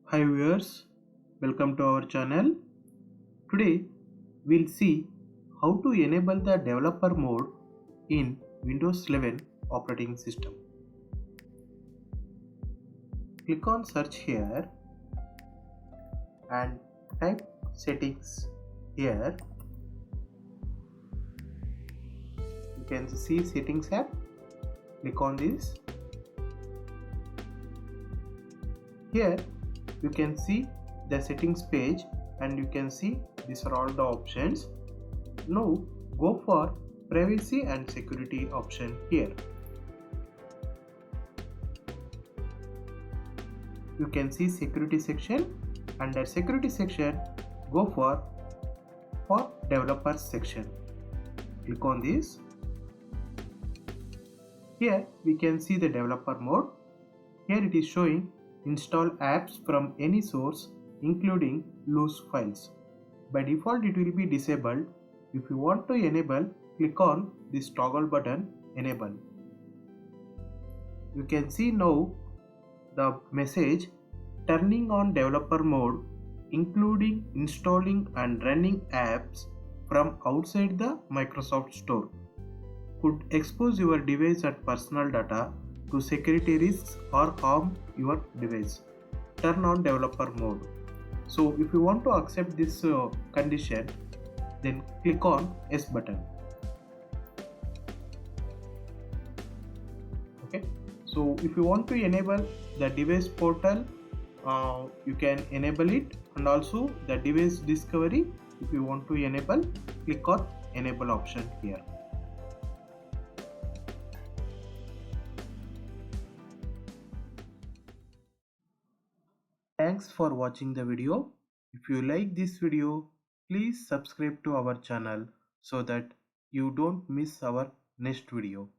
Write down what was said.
Hi viewers, welcome to our channel. Today we'll see how to enable the developer mode in Windows 11 operating system. Click on search here and type settings here. You can see settings app. Click on this. Here you can see the settings page and you can see these are all the options. Now go for privacy and security option here. You can see security section. Under security section go for developers section. Click on this. Here we can see the developer mode. Here it is showing install apps from any source including loose files. By default it will be disabled. If you want to enable, click on this toggle button enable. You can see now the message turning on developer mode including installing and running apps from outside the Microsoft Store could expose your device and personal data to security risks or harm your device. Turn on developer mode. So if you want to accept this condition, then click on yes button. Okay, so if you want to enable the device portal, you can enable it, and also the device discovery, if you want to enable, click on enable option here. Thanks for watching the video. If you like this video, please subscribe to our channel so that you don't miss our next video.